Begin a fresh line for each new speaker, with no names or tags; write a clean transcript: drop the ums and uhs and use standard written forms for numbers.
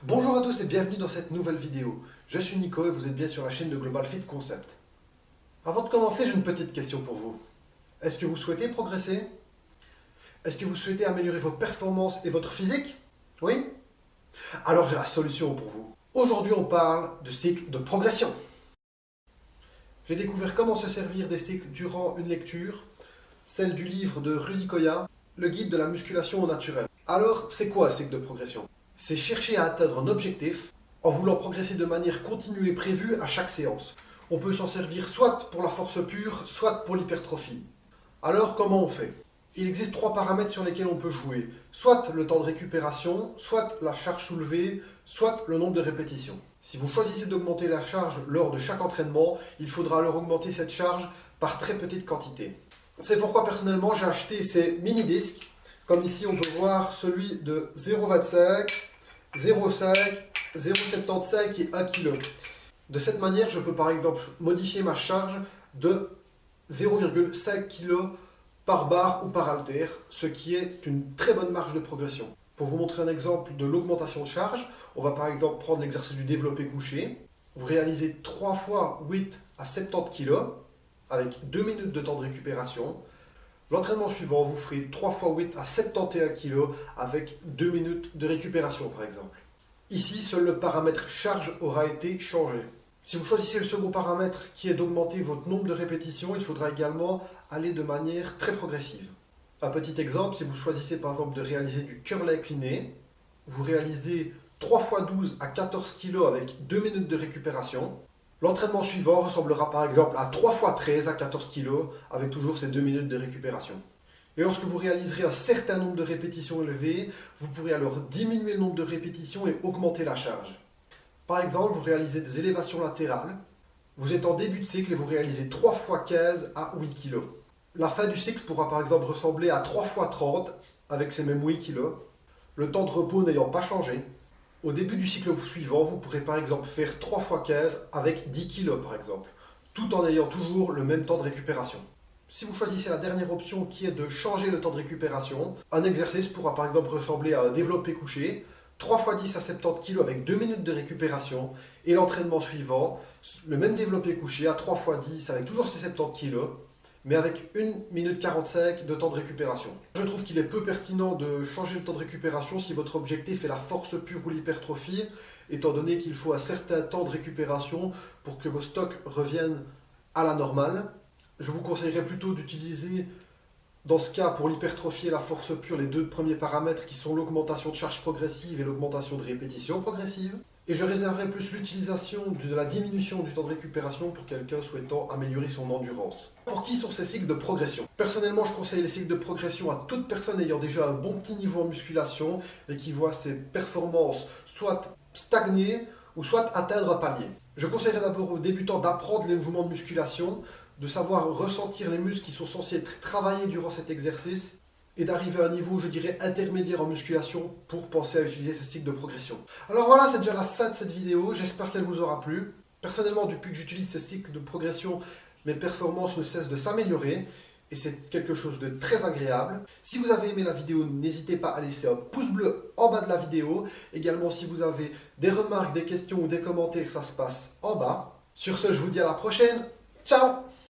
Bonjour à tous et bienvenue dans cette nouvelle vidéo. Je suis Nico et vous êtes bien sur la chaîne de Global Fit Concept. Avant de commencer, j'ai une petite question pour vous. Est-ce que vous souhaitez progresser? Est-ce que vous souhaitez améliorer vos performances et votre physique? Oui? Alors j'ai la solution pour vous. Aujourd'hui, on parle de cycle de progression. J'ai découvert comment se servir des cycles durant une lecture, celle du livre de Rudy Koya, le guide de la musculation au naturel. Alors, c'est quoi un cycle de progression? C'est chercher à atteindre un objectif en voulant progresser de manière continue et prévue à chaque séance. On peut s'en servir soit pour la force pure, soit pour l'hypertrophie. Alors, comment on fait? Il existe 3 paramètres sur lesquels on peut jouer. Soit le temps de récupération, soit la charge soulevée, soit le nombre de répétitions. Si vous choisissez d'augmenter la charge lors de chaque entraînement, il faudra alors augmenter cette charge par très petite quantité. C'est pourquoi personnellement j'ai acheté ces mini-disques. Comme ici on peut voir celui de 0,25, 0,5, 0,75 et 1 kg. De cette manière, je peux par exemple modifier ma charge de 0,5 kg par barre ou par haltère, ce qui est une très bonne marge de progression. Pour vous montrer un exemple de l'augmentation de charge, on va par exemple prendre l'exercice du développé couché. Vous réalisez 3 fois 8 à 70 kg avec 2 minutes de temps de récupération. L'entraînement suivant, vous ferez 3 fois 8 à 71 kg avec 2 minutes de récupération par exemple. Ici, seul le paramètre charge aura été changé. Si vous choisissez le second paramètre qui est d'augmenter votre nombre de répétitions, il faudra également aller de manière très progressive. Un petit exemple, si vous choisissez par exemple de réaliser du curl incliné, vous réalisez 3 fois 12 à 14 kg avec 2 minutes de récupération. L'entraînement suivant ressemblera par exemple à 3 fois 13 à 14 kg avec toujours ces 2 minutes de récupération. Et lorsque vous réaliserez un certain nombre de répétitions élevées, vous pourrez alors diminuer le nombre de répétitions et augmenter la charge. Par exemple, vous réalisez des élévations latérales, vous êtes en début de cycle et vous réalisez 3 fois 15 à 8 kg. La fin du cycle pourra par exemple ressembler à 3 fois 30 avec ces mêmes 8 kg, le temps de repos n'ayant pas changé. Au début du cycle suivant, vous pourrez par exemple faire 3 fois 15 avec 10 kg par exemple, tout en ayant toujours le même temps de récupération. Si vous choisissez la dernière option qui est de changer le temps de récupération, un exercice pourra par exemple ressembler à un développé couché, 3 fois 10 à 70 kg avec 2 minutes de récupération, et l'entraînement suivant, le même développé couché à 3 fois 10 avec toujours ces 70 kg, mais avec 1 minute 45 de temps de récupération. Je trouve qu'il est peu pertinent de changer le temps de récupération si votre objectif est la force pure ou l'hypertrophie, étant donné qu'il faut un certain temps de récupération pour que vos stocks reviennent à la normale. Je vous conseillerais plutôt d'utiliser, dans ce cas, pour l'hypertrophie et la force pure, les 2 premiers paramètres qui sont l'augmentation de charge progressive et l'augmentation de répétition progressive. Et je réserverai plus l'utilisation de la diminution du temps de récupération pour quelqu'un souhaitant améliorer son endurance. Pour qui sont ces cycles de progression? Personnellement, je conseille les cycles de progression à toute personne ayant déjà un bon petit niveau en musculation et qui voit ses performances soit stagner ou soit atteindre un palier. Je conseillerais d'abord aux débutants d'apprendre les mouvements de musculation, de savoir ressentir les muscles qui sont censés être travaillés durant cet exercice et d'arriver à un niveau, je dirais, intermédiaire en musculation pour penser à utiliser ce cycle de progression. Alors voilà, c'est déjà la fin de cette vidéo, j'espère qu'elle vous aura plu. Personnellement, depuis que j'utilise ces cycles de progression, mes performances ne cessent de s'améliorer et c'est quelque chose de très agréable. Si vous avez aimé la vidéo, n'hésitez pas à laisser un pouce bleu en bas de la vidéo. Également, si vous avez des remarques, des questions ou des commentaires, ça se passe en bas. Sur ce, je vous dis à la prochaine. Ciao!